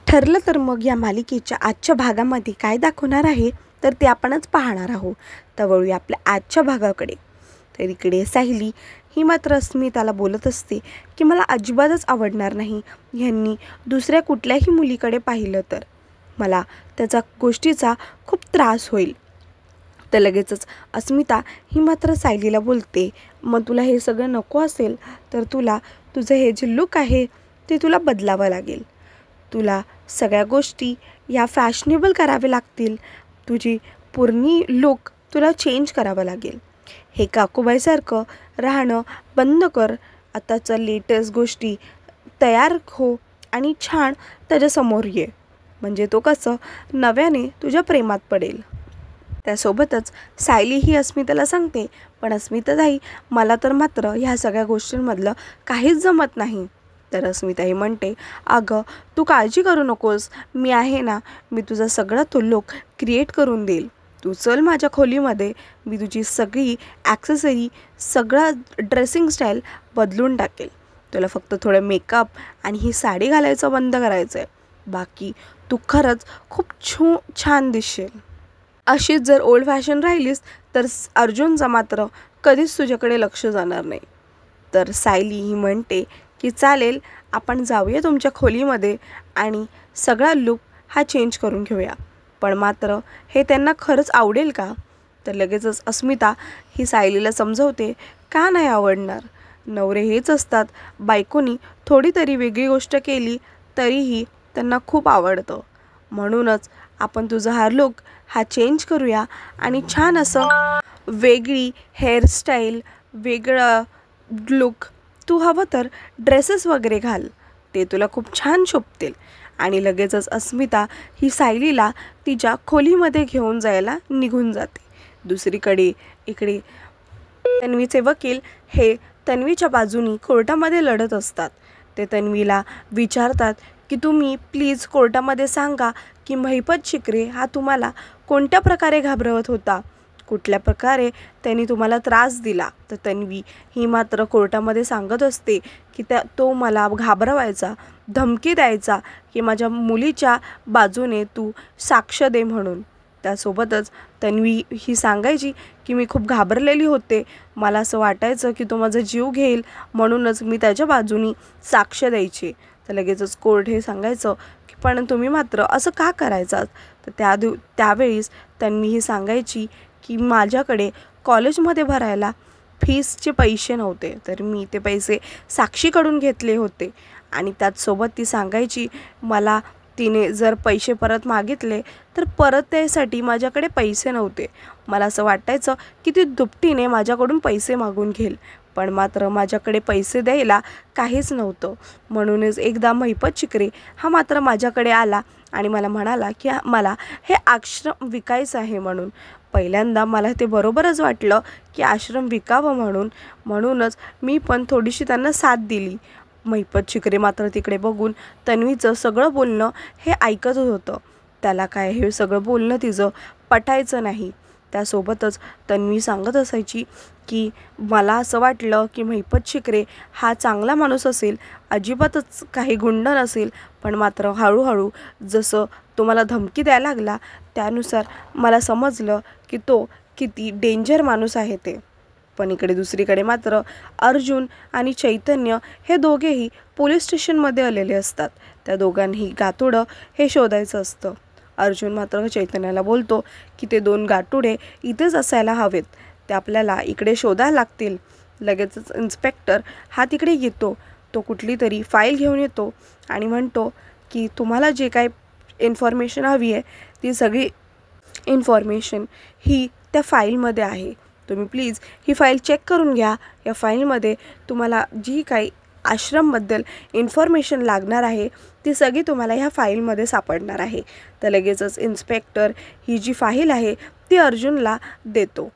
ठरलं तर मग या मालिकेच्या आजच्या भागामध्ये काय दाखवणार आहे तर ते आपणच पाहणार आहोत। तर वळूया आपल्या आजच्या भागाकडे। तर इकडे सायली ही मात्र अस्मिताला बोलत असते की मला अजिबातच आवडणार नाही यांनी दुसऱ्या कुठल्याही मुलीकडे पाहिलं तर मला त्याचा गोष्टीचा खूप त्रास होईल। तर लगेचच अस्मिता ही मात्र सायलीला बोलते मग तुला हे सगळं नको असेल तर तुला तुझं हे जे लुक आहे ते तुला बदलावं लागेल। तुला सगळ्या गोष्टी या फॅशनेबल करावे लागतील। तुझी पूर्ण लुक तुला चेंज करावं लागेल। हे काकूबाईसारखं राहणं बंद कर। आताच्या लेटेस्ट गोष्टी तयार हो आणि छान त्याच्यासमोर ये म्हणजे तो कसं नव्याने तुझ्या प्रेमात पडेल। त्यासोबतच सायली ही अस्मिताला सांगते पण अस्मिताताई मला तर मात्र ह्या सगळ्या गोष्टींमधलं काहीच जमत नाही। तर अस्मिता ही म्हणते अगं तू काळजी करू नकोस, मी आहे ना, मी तुझा सगळा तो लुक क्रिएट करून देईल। तू चल माझ्या खोलीमध्ये, मी तुझी सगळी ॲक्सेसरी सगळा ड्रेसिंग स्टाईल बदलून टाकेल। तुला फक्त थोडं मेकअप आणि ही साडी घालायचं बंद करायचं आहे, बाकी तू खरंच खूप छान दिसशील। अशीच जर ओल्ड फॅशन राहिलीस तर अर्जुनचा मात्र कधीच तुझ्याकडे लक्ष जाणार नाही। तर सायली ही म्हणते की चालेल आपण जाऊया तुमच्या खोलीमध्ये आणि सगळा लुक हा चेंज करून घेऊया, पण मात्र हे त्यांना खरंच आवडेल का? तर लगेचच अस्मिता ही सायलीला समजवते का नाही आवडणार, नवरे हेच असतात, बायकोनी थोडी तरी वेगळी गोष्ट केली तरीही त्यांना खूप आवडतं। म्हणूनच आपण तुझा हा लुक हा चेंज करूया आणि छान असं वेगळी हेअरस्टाईल, वेगळं लुक, तू हवं तर ड्रेसेस वगैरे घाल, ते तुला खूप छान शोभतील। आणि लगेचच अस्मिता ही सायलीला तिच्या खोलीमध्ये घेऊन जायला निघून जाते। दुसरीकडे इकडे तन्वीचे वकील हे तन्वीच्या बाजूनी कोर्टामध्ये लढत असतात। ते तन्वीला विचारतात की तुम्ही प्लीज कोर्टामध्ये सांगा की महिपत शिकरे हा तुम्हाला कोणत्या प्रकारे घाबरवत होता, कुठल्या प्रकारे त्यांनी तुम्हाला त्रास दिला। तर तन्वी ही मात्र कोर्टामध्ये सांगत असते की तो मला घाबरवायचा, धमकी द्यायचा की माझ्या मुलीच्या बाजूने तू साक्ष दे म्हणून। त्यासोबतच तन्वी ही सांगायची की मी खूप घाबरलेली होते, मला असं वाटायचं की तो माझा जीव घेईल, म्हणूनच मी त्याच्या बाजूनी साक्ष द्यायची। तर लगेचच कोर्ट हे सांगायचं की पण तुम्ही मात्र असं का करायचात? तर त्यावेळीस तन्वी ही सांगायची की माझ्याकडे कॉलेजमध्ये भरायला फीसचे पैसे नव्हते, तर मी ते पैसे साक्षीकडून घेतले होते। आणि त्याचसोबत ती सांगायची मला तिने जर पैसे परत मागितले तर परत त्यासाठी माझ्याकडे पैसे नव्हते, मला असं वाटायचं की ती दुपटीने माझ्याकडून पैसे मागून घेईल, पण मात्र माझ्याकडे पैसे द्यायला काहीच नव्हतं। म्हणूनच एकदा महिपत शिकरे हा मात्र माझ्याकडे आला आणि मला म्हणाला की मला हे आश्रम विकायचं आहे म्हणून। पहिल्यांदा मला ते बरोबरच वाटलं की आश्रम विकावं म्हणूनच मी पण थोडीशी त्यांना साथ दिली। महिपत शिकरे मात्र तिकडे बघून तन्वीचं सगळं बोलणं हे ऐकतच होतं, त्याला काय हे सगळं बोलणं तिचं पटायचं नाही। त्यासोबतच तन्वी सांगत असायची की मला असं वाटलं की महिपत शिकरे हा चांगला माणूस असेल, अजिबातच काही गुंड नसेल, पण मात्र हळूहळू जसं तो मला धमकी द्यायला लागला त्यानुसार मला समजलं की तो किती डेंजर माणूस आहे ते। पण इकडे दुसरीकडे मात्र अर्जुन आणि चैतन्य हे दोघेही पोलीस स्टेशनमध्ये आलेले असतात। त्या दोघांनी गातोडं हे शोधायचं असतं। अर्जुन मात्र चैतन्याला बोलतो की ते 2 गाठोडे इथेच असायला हवेत, ते आपल्याला इकडे शोधायला लागतील। लगेचच इन्स्पेक्टर हा तिकडे येतो, तो कुठली तरी फाईल घेऊन येतो आणि म्हणतो की तुम्हाला जे काही इन्फॉर्मेशन हवी आहे ती सगळी इन्फॉर्मेशन ही त्या फाईलमध्ये आहे, तुम्ही प्लीज ही फाईल चेक करून घ्या। या फाईलमध्ये तुम्हाला जी काही आश्रमबद्दल इन्फॉर्मेशन लागणार आहे ती सगळी तुम्हाला ह्या फाईलमध्ये सापडणार आहे। तर लगेचच इन्स्पेक्टर ही जी फाईल आहे ती अर्जुनला देतो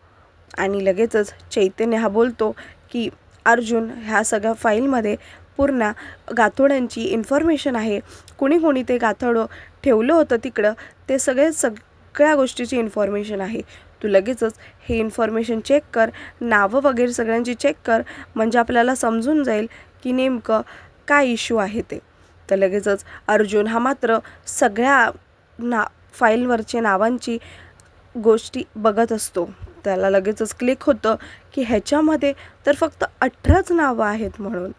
आणि लगेचच चैतन्य हा बोलतो की अर्जुन ह्या सगळ्या फाईलमध्ये पूर्ण गाथोड्यांची इन्फॉर्मेशन आहे, कोणी ते गाथोडं ठेवलं होतं तिकडं ते सगळ्या गोष्टीची इन्फॉर्मेशन आहे, तू लगेचच हे इन्फॉर्मेशन चेक कर, नावं वगैरे सगळ्यांची चेक कर, म्हणजे आपल्याला समजून जाईल की नेमकं काय इश्यू आहे ते। तर लगेचच अर्जुन हा मात्र सगळ्या फाईलवरचे नावांची गोष्टी बघत असतो. त्याला लगेचच क्लिक होतं की ह्याच्यामध्ये तर फक्त 18च नावं आहेत म्हणून.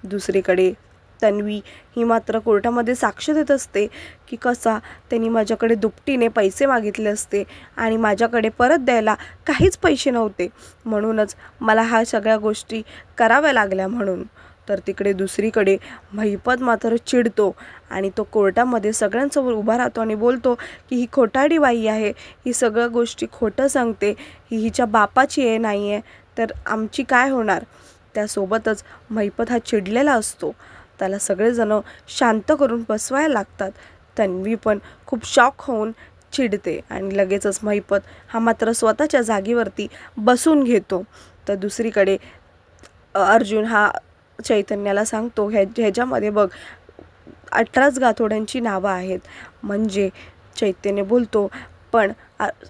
दुसरीकडे तन्वी ही मात्र कोर्टामध्ये साक्ष देत असते की कसा त्यांनी माझ्याकडे दुपटीने पैसे मागितले असते आणि माझ्याकडे परत द्यायला काहीच पैसे नव्हते, म्हणूनच मला ह्या सगळ्या गोष्टी कराव्या लागल्या म्हणून. तर तिकडे दुसरीकडे महिपत मात्र चिडतो आणि तो कोर्टामध्ये सगळ्यांसमोर उभा राहतो आणि बोलतो की ही खोटारडी बाई आहे, ही सगळ्या गोष्टी खोटं सांगते, ही हिच्या बापाची आहे नाही आहे, तर आमची काय होणार. त्यासोबतच महिपत हा चिडलेला असतो. त्याला सगळेजण शांत करून बसवायला लागतात. तन्वी पण खूप शॉक होऊन चिडते आणि लगेचच महिपत हा मात्र स्वतःच्या जागेवरती बसून घेतो. तर दुसरीकडे अर्जुन हा चैतन्याला सांगतो ह्याच्यामध्ये बघ 18च गाठोड्यांची नावं आहेत. म्हणजे चैतन्य बोलतो पण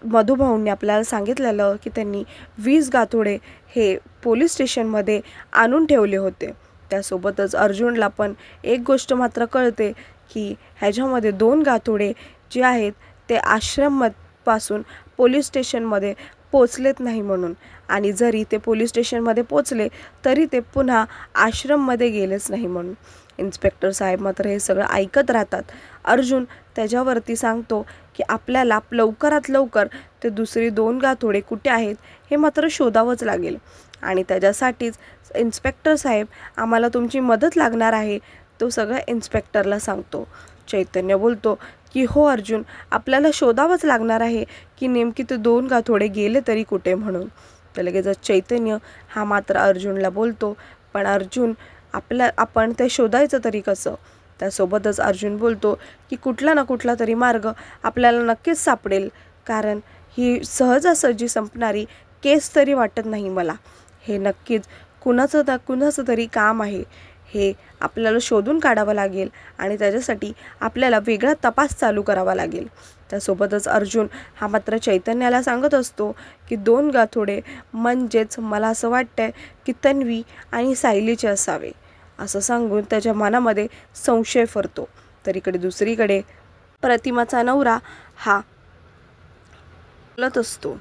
मधुभाऊंनी आपल्याला सांगितलेलं की त्यांनी 20 गाठोडे हे पोलीस स्टेशनमध्ये आणून ठेवले होते. त्यासोबतच अर्जुनला पण एक गोष्ट मात्र कळते की ह्याच्यामध्ये 2 गाठोडे जे आहेत ते आश्रमपासून पोलीस स्टेशनमध्ये पोचलेत नाही म्हणून, आणि जरी ते पोलीस स्टेशनमध्ये पोचले तरी ते पुन्हा आश्रममध्ये गेलेच नाही म्हणून. इन्स्पेक्टर साहेब मात्र हे सगळं ऐकत राहतात. अर्जुन त्याच्यावरती सांगतो की आपल्याला लवकरात लवकर ते दुसरी 2 गाठोडे कुठे आहेत हे मात्र शोधावंच लागेल आणि त्याच्यासाठीच इन्स्पेक्टर साहेब आम्हाला तुमची मदत लागणार आहे, तो सगळं इन्स्पेक्टरला सांगतो. चैतन्य बोलतो की हो अर्जुन, आपल्याला शोधावंच लागणार आहे की नेमकी ते 2 गाठोडे गेले तरी कुठे म्हणून. तर लगेचच चैतन्य हा मात्र अर्जुनला बोलतो पण अर्जुन आपण ते शोधायचं तरी कसं. त्यासोबतच अर्जुन बोलतो की कुठला ना कुठला तरी मार्ग आपल्याला नक्कीच सापडेल, कारण ही सहजासहजी संपणारी केस तरी वाटत नाही मला. हे नक्कीच कुणाचं तरी काम आहे, हे आपल्याला शोधून काढावं लागेल आणि त्याच्यासाठी आपल्याला वेगळा तपास चालू करावा लागेल. त्यासोबतच अर्जुन हा मात्र चैतन्याला सांगत असतो की 2 गाठोडे म्हणजेच मला असं वाटतंय की तन्वी आणि सायलीचे असावे, असं सांगून त्याच्या मनामध्ये संशय फरतो. तर इकडे दुसरीकडे प्रतिमाचा नवरा हा बोलत असतो.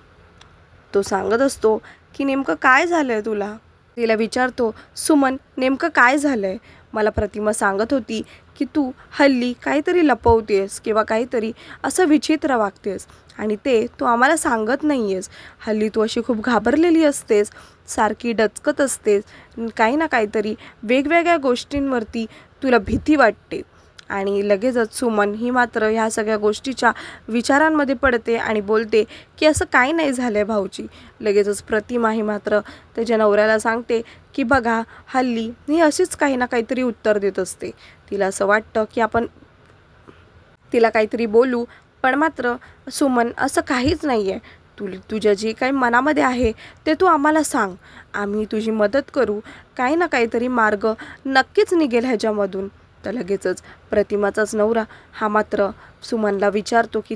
तो सांगत असतो की नेमकं काय झालंय तुला. तिला विचारतो सुमन नेमकं काय झालंय. मला प्रतिमा सांगत होती की तू हल्ली काहीतरी लपवतेस किंवा काहीतरी असं विचित्र वागतेस आणि ते तू आम्हाला सांगत नाही आहेस. हल्ली तू अशी खूप घाबरलेली असतेस, सारखी डचकत असतेस, काही ना काहीतरी वेगवेगळ्या गोष्टींवरती तुला भीती वाटते. आणि लगेचच सुमन ही मात्र ह्या सगळ्या गोष्टीच्या विचारांमध्ये पडते आणि बोलते की असं काही नाही झालं आहे भाऊजी. लगेचच प्रतिमा ही मात्र त्याच्या नवऱ्याला सांगते की बघा हल्ली ही अशीच काही ना काहीतरी उत्तर देत असते. तिला असं वाटतं की आपण तिला काहीतरी बोलू, पण मात्र सुमन असं काहीच नाही आहे. तुझ्या जे काही मनामध्ये आहे ते तू आम्हाला सांग, आम्ही तुझी मदत करू, काही ना काहीतरी मार्ग नक्कीच निघेल ह्याच्यामधून. तर लगेचच प्रतिमाचाच नवरा हा मात्र सुमनला विचारतो की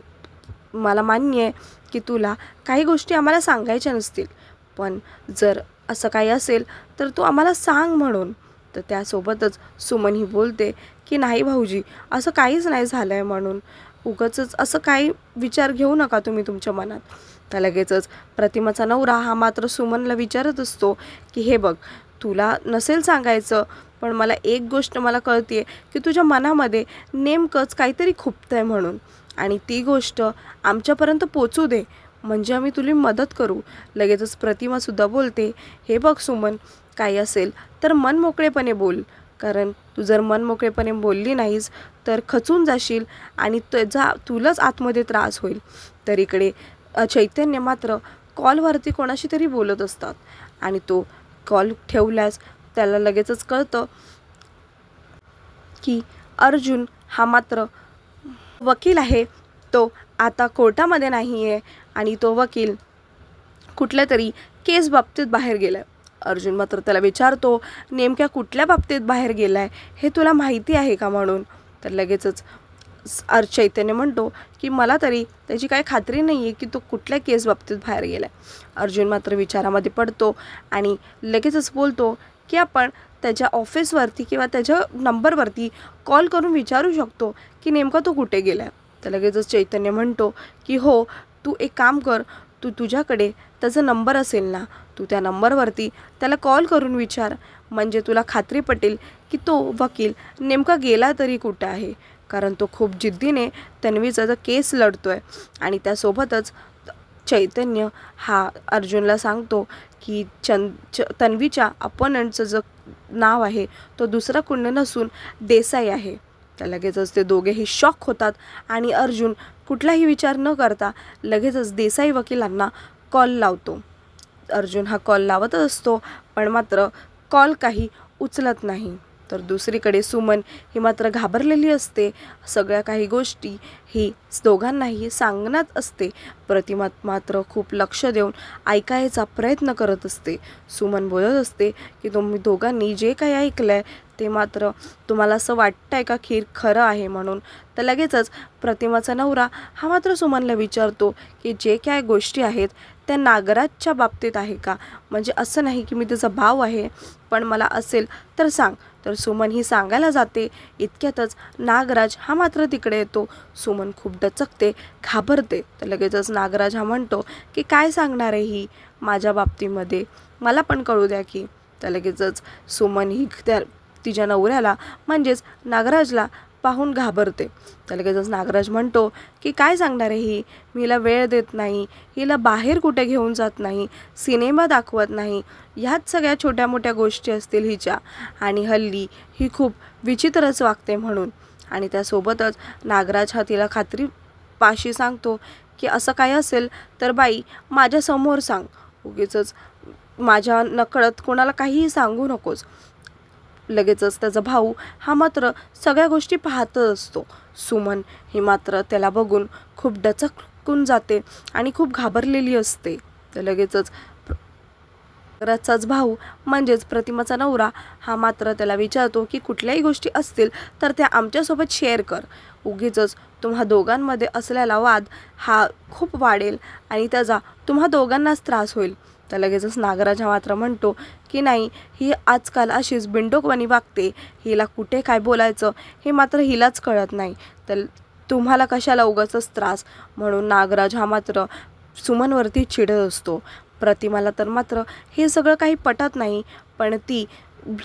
मला मान्य आहे की तुला काही गोष्टी आम्हाला सांगायच्या नसतील, पण जर असं काही असेल तर तू आम्हाला सांग म्हणून. तर त्यासोबतच सुमन ही बोलते की नाही भाऊजी, असं काहीच नाही झालं आहे म्हणून, उगाचच असं काही विचार घेऊ नका तुम्ही तुमच्या मनात. तर लगेचच प्रतिमाचा नवरा हा मात्र सुमनला विचारत असतो की हे बघ, तुला नसेल सांगायचं, पण मला एक गोष्ट मला कळते की तुझ्या मनामध्ये नेमकंच काहीतरी खुपतंय म्हणून, आणि ती गोष्ट आमच्यापर्यंत पोचू दे म्हणजे आम्ही तुला मदत करू. लगेचच प्रतिमासुद्धा बोलते हे बघ सुमन, काही असेल तर मन मोकळेपणे बोल, कारण तू जर मन मोकळेपणे बोलली नाहीस तर खचून जाशील आणि तुलाच आतमध्ये त्रास होईल. तर इकडे चैतन्य मात्र कॉलवरती कोणाशी तरी बोलत असतात आणि तो कॉल ठेवल्यास त्याला लगेचच कळतं की अर्जुन हा मात्र वकील आहे, तो आता कोर्टामध्ये नाही आहे आणि तो वकील कुठल्या तरी केस बाबतीत बाहेर गेला आहे. अर्जुन मात्र त्याला विचारतो नेमक्या कुठल्या बाबतीत बाहेर गेला आहे हे तुला माहिती आहे का म्हणून. तर लगेचच चैतन्य म्हणतो की मला तरी त्याची काही खात्री नाही आहे की तो कुठल्या केस बाबतीत बाहेर गेला आहे. अर्जुन मात्र विचारामध्ये पडतो आणि लगेचच बोलतो की आपण त्याच्या ऑफिसवरती किंवा त्याच्या नंबरवरती कॉल करून विचारू शकतो की नेमका तो कुठे गेला आहे. तर लगेचच चैतन्य म्हणतो की हो, तू एक काम कर, तुझ्याकडे त्याचा नंबर असेल ना, तू त्या नंबरवरती त्याला कॉल करून विचार, म्हणजे तुला खात्री पटेल की तो वकील नेमका गेला तरी कुठे आहे. कारण तो खूप जिद्दीने तन्वीचा केस लढतोय. आणि त्यासोबतच चैतन्य हा अर्जुनला सांगतो की तन्वीच्या अपोनंटचं जो नाव आहे तो दुसरा कुणी नसून देसाई आहे. तर लगेचच ते दोघेही शॉक होतात आणि अर्जुन कुठलाही विचार न करता लगेचच देसाई वकिलांना कॉल लावतो. अर्जुन हा कॉल लावतच असतो, पण मात्र कॉल काही उचलत नाही. तर दुसरीकडे सुमन ही मात्र घाबरलेली असते. सगळ्या काही गोष्टी ही दोघांनाही सांगण्यात असते. प्रतिमा मात्र खूप लक्ष देऊन ऐकायचा प्रयत्न करत असते. सुमन बोलत असते की तुम्ही दोघांनी जे काही ऐकलं आहे ते मात्र तुम्हाला असं वाटतंय का की खरं आहे म्हणून. तर लगेचच प्रतिमाचा नवरा हा मात्र सुमनला विचारतो की जे काय गोष्टी आहेत त्या नागराजच्या बाबतीत आहे का, म्हणजे असं नाही की मी त्याचा भाव आहे, पण मला असेल तर सांग. तर सुमन ही सांगायला जाते. इतक्यातच नागराज हा मात्र तिकडे येतो. सुमन खूप डचकते, घाबरते. तर लगेचच नागराज हा म्हणतो की काय सांगणार आहे ही माझ्या बाबतीमध्ये, मला पण कळू द्या की. तर लगेचच सुमन ही तिच्या नवऱ्याला म्हणजेच नागराजला पाहून घाबरते. तर लगेचच नागराज म्हणतो की काय सांगणार आहे ही, मी हिला वेळ देत नाही, हिला बाहेर कुठे घेऊन जात नाही, सिनेमा दाखवत नाही, ह्याच सगळ्या छोट्या मोठ्या गोष्टी असतील हिच्या, आणि हल्ली ही खूप विचित्रच वागते म्हणून. आणि त्यासोबतच नागराज हा तिला खात्री पाशी सांगतो की असं काय असेल तर बाई माझ्यासमोर सांग, उगीचच माझ्या नकळत कोणाला काहीही सांगू नकोस. लगेचच त्याचा भाऊ हा मात्र सगळ्या गोष्टी पाहतच असतो. सुमन ही मात्र त्याला बघून खूप डचकून जाते आणि खूप घाबरलेली असते. तर लगेचच नागराजचाच भाऊ म्हणजेच प्रतिमाचा नवरा हा मात्र त्याला विचारतो की कुठल्याही गोष्टी असतील तर त्या आमच्यासोबत शेअर कर, उगीचच तुम्हा दोघांमध्ये असलेला वाद हा खूप वाढेल आणि त्याचा तुम्हा दोघांनाच त्रास होईल. तर लगेचच नागराज हा मात्र म्हणतो की नाही, ही आजकाल अशीच बिंडोकवाणी वागते, हिला कुठे काय बोलायचं हे मात्र हिलाच कळत नाही, तर तुम्हाला कशाला उगाचच त्रास. म्हणून नागराज हा मात्र सुमनवरती चिडत असतो. प्रतिमाला तर मात्र हे सगळं काही पटत नाही, पण ती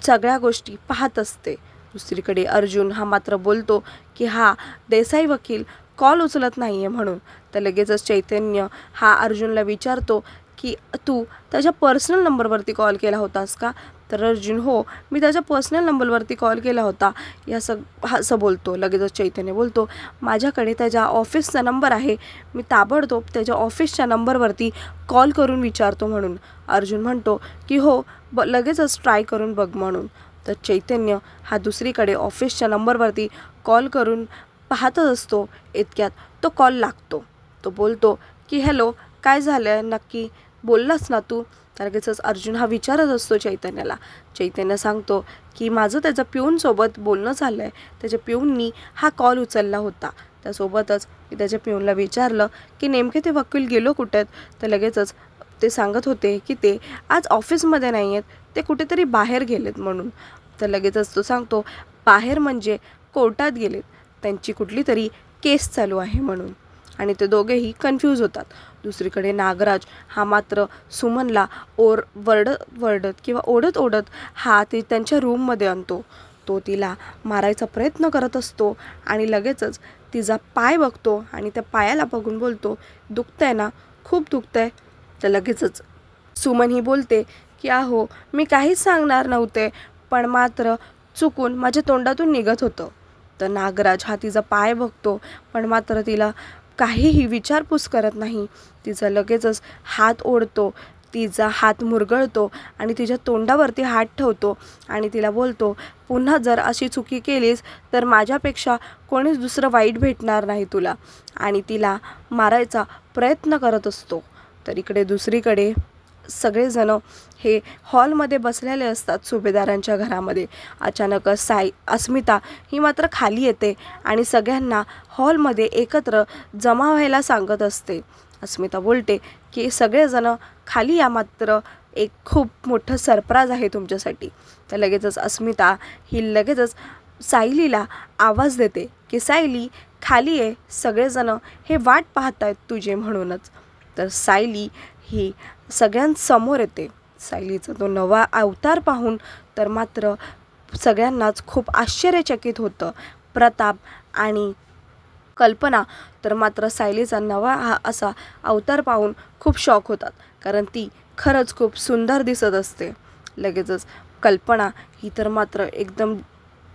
सगळ्या गोष्टी पाहत असते. दुसरीकडे अर्जुन हा मात्र बोलतो की हा देसाई वकील कॉल उचलत नाही आहे म्हणून. तर लगेचच चैतन्य हा अर्जुनला विचारतो की तू त्याच्या पर्सनल नंबरवरती कॉल केला होतास का. तर अर्जुन हो, मी त्याच्या पर्सनल नंबरवरती कॉल केला होता असं बोलतो. लगेचच चैतन्य बोलतो माझ्याकडे त्याच्या ऑफिसचा नंबर आहे, मी ताबडतोब त्याच्या ऑफिसच्या नंबरवरती कॉल करून विचारतो म्हणून. अर्जुन म्हणतो की हो, लगेचच ट्राय करून बघ म्हणून. तर चैतन्य हा दुसरीकडे ऑफिसच्या नंबरवरती कॉल करून पाहतच असतो. इतक्यात तो कॉल लागतो. तो बोलतो की हॅलो, काय झालं नक्की, बोललास ना तू. तर लगेचच अर्जुन हा विचारत असतो चैतन्याला. चैतन्य सांगतो की माझं त्याच्या पिऊनसोबत बोलणं झालं आहे, त्याच्या पिऊननी हा कॉल उचलला होता. त्यासोबतच मी त्याच्या पिऊनला विचारलं की नेमके ते वकील गेलो कुठे आहेत. तर लगेचच ते सांगत होते की ते आज ऑफिसमध्ये नाही आहेत, ते कुठेतरी बाहेर गेलेत म्हणून. तर लगेचच तो सांगतो बाहेर म्हणजे कोर्टात गेलेत, त्यांची कुठली तरी केस चालू आहे म्हणून. आणि ते दोघेही कन्फ्यूज होतात. दुसरीकडे नागराज हा मात्र सुमनला ओढत हा ते त्यांच्या रूममध्ये आणतो. तो तिला मारायचा प्रयत्न करत असतो आणि लगेचच तिचा पाय बघतो आणि त्या पायाला बघून बोलतो दुखतंय ना, खूप दुखतंय. तर लगेचच सुमन ही बोलते की अहो, मी काहीच सांगणार नव्हते, पण मात्र चुकून माझ्या तोंडातून निघत होतं. तर नागराज हा तिचा पाय बघतो, पण मात्र तिला काहीही विचारपूस करत नाही. तिचा लगेचच हात ओढतो, तिचा हात मुरगळतो आणि तिच्या तोंडावरती हात ठेवतो आणि तिला बोलतो पुन्हा जर अशी चुकी केलीस तर माझ्यापेक्षा कोणीच दुसरं वाईट भेटणार नाही तुला. आणि तिला मारायचा प्रयत्न करत असतो. तर इकडे दुसरीकडे सगळेजण हे हॉलमध्ये बसलेले असतात सुभेदारांच्या घरामध्ये. अचानक अस्मिता ही मात्र खाली येते आणि सगळ्यांना हॉलमध्ये एकत्र जमा व्हायला सांगत असते. अस्मिता बोलते की सगळेजण खाली या, मात्र एक खूप मोठं सरप्राईज आहे तुमच्यासाठी. तर लगेचच अस्मिता ही लगेचच सायलीला आवाज देते की सायली खाली आहे, सगळेजण हे वाट पाहत आहेत तुझे म्हणूनच. तर सायली ही सगळ्यांसमोर येते. सायलीचा तो नवा अवतार पाहून तर मात्र सगळ्यांनाच खूप आश्चर्यचकित होतं. प्रताप आणि कल्पना तर मात्र सायलीचा नवा हा असा अवतार पाहून खूप शॉक होतात, कारण ती खरंच खूप सुंदर दिसत असते. लगेचच कल्पना ही तर मात्र एकदम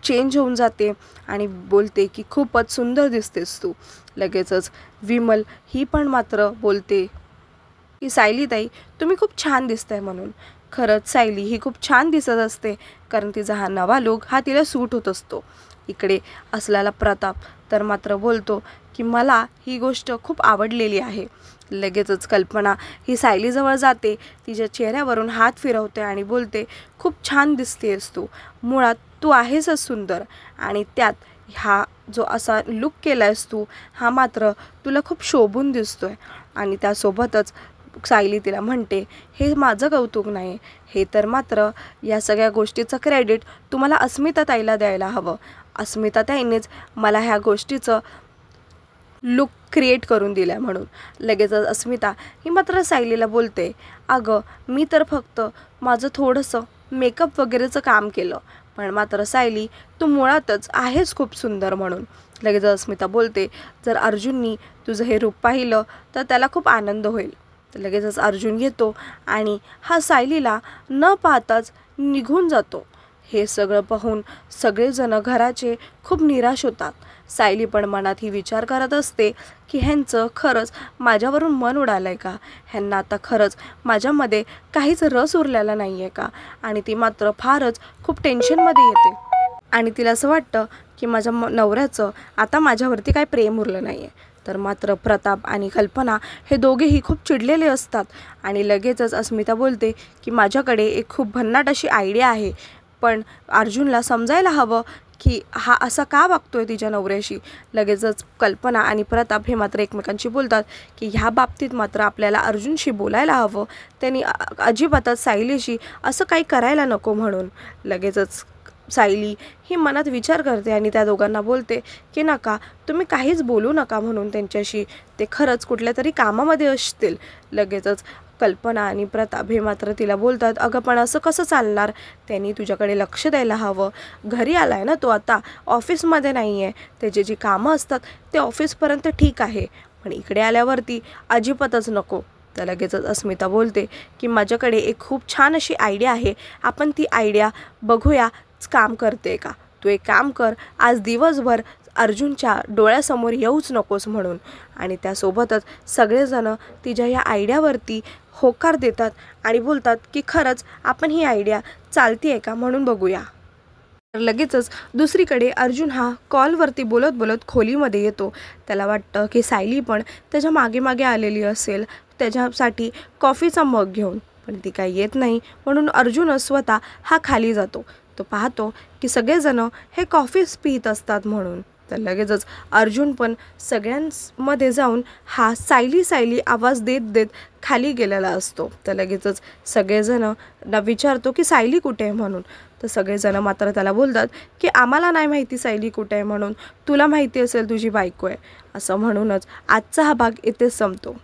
चेंज होऊन जाते आणि बोलते की खूपच सुंदर दिसतेस तू. लगेचच विमल ही पण मात्र बोलते की सायलीताई तुम्ही खूप छान दिसताय म्हणून. खरंच सायली ही खूप छान दिसत असते, कारण तिचा हा नवा लुक हा तिला सूट होत असतो. इकडे असलेला प्रताप तर मात्र बोलतो की मला ही गोष्ट खूप आवडलेली आहे. लगेचच कल्पना ही सायलीजवळ जाते, तिच्या चेहऱ्यावरून हात फिरवते आणि बोलते खूप छान दिसतेस तू, मुळात तू आहेसच सुंदर आणि त्यात हा जो असा लुक केलायस तू हा मात्र तुला खूप शोभून दिसतोय. आणि त्यासोबतच सायली तिला म्हणते हे माझं कौतुक नाही, हे तर मात्र या सगळ्या गोष्टीचं क्रेडिट तुम्हाला अस्मिताताईला द्यायला हवं. अस्मिताताईनेच मला ह्या गोष्टीचं लुक क्रिएट करून दिलं म्हणून. लगेचच अस्मिता ही मात्र सायलीला बोलते अगं मी तर फक्त माझं थोडंसं मेकअप वगैरेचं काम केलं, पण मात्र सायली तू मुळातच आहेस खूप सुंदर म्हणून. लगेच अस्मिता बोलते जर अर्जुननी तुझं हे रूप पाहिलं तर त्याला खूप आनंद होईल. तर लगेचच अर्जुन येतो आणि हा सायलीला न पाहताच निघून जातो. हे सगळं पाहून सगळेजण घराचे खूप निराश होतात. सायली पण मनात ही विचार करत असते की ह्यांचं खरंच माझ्यावरून मन उडालं आहे का, ह्यांना आता खरंच माझ्यामध्ये काहीच रस उरलेला नाही आहे का. आणि ती मात्र फारच खूप टेन्शनमध्ये येते आणि तिला असं वाटतं की माझ्या नवऱ्याचं आता माझ्यावरती काय प्रेम उरलं नाही आहे. तर मात्र प्रताप आणि कल्पना हे दोघेही खूप चिडलेले असतात आणि लगेचच अस्मिता बोलते की माझ्याकडे एक खूप भन्नाट अशी आयडिया आहे, पण अर्जुनला समजायला हवं की हा असा का वागतोय तिच्या नवऱ्याशी. लगेचच कल्पना आणि प्रताप हे मात्र एकमेकांशी बोलतात की ह्या बाबतीत मात्र आपल्याला अर्जुनशी बोलायला हवं, त्यांनी अजिबातच सायलीशी असं काही करायला नको म्हणून. लगेचच सायली ही मनात विचार करते आणि त्या दोघांना बोलते की नका तुम्ही काहीच बोलू नका म्हणून त्यांच्याशी, ते खरंच कुठल्या तरी कामामध्ये असतील. लगेचच कल्पना आणि प्रताप हे मात्र तिला बोलतात अगं पण असं कसं चालणार, त्यांनी तुझ्याकडे लक्ष द्यायला हवं. घरी आलाय ना तो, आता ऑफिसमध्ये नाही आहे, त्याची जी कामं असतात ते ऑफिसपर्यंत ठीक आहे, पण इकडे आल्यावरती अजिबातच नको. तर लगेचच अस्मिता बोलते की माझ्याकडे एक खूप छान अशी आयडिया आहे, आपण ती आयडिया बघूया काम करते का. तू एक काम कर, आज दिवसभर अर्जुनच्या डोळ्यासमोर येऊच नकोस म्हणून. आणि त्यासोबतच सगळेजण तिच्या या आयडियावरती होकार देतात आणि बोलतात की खरंच आपण ही आयडिया चालती आहे का म्हणून बघूया. तर लगेचच दुसरीकडे अर्जुन हा कॉलवरती बोलत बोलत खोलीमध्ये येतो. त्याला वाटतं की सायली पण त्याच्या मागे मागे आलेली असेल त्याच्यासाठी कॉफीचा मग घेऊन, पण ती काही येत नाही म्हणून अर्जुनच स्वतः हा खाली जातो. तो पाहतो की सगळेजण हे कॉफीच पित असतात म्हणून. तर लगेचच अर्जुन पण सगळ्यांमध्ये जाऊन हा सायली सायली आवाज देत देत खाली गेलेला असतो. तर लगेचच सगळेजण विचारतो की सायली कुठे आहे म्हणून. तर सगळेजण मात्र त्याला बोलतात की आम्हाला नाही माहिती सायली कुठे आहे म्हणून, तुला माहिती असेल तुझी बायको आहे, असं म्हणूनच आजचा हा भाग इथेच संपतो.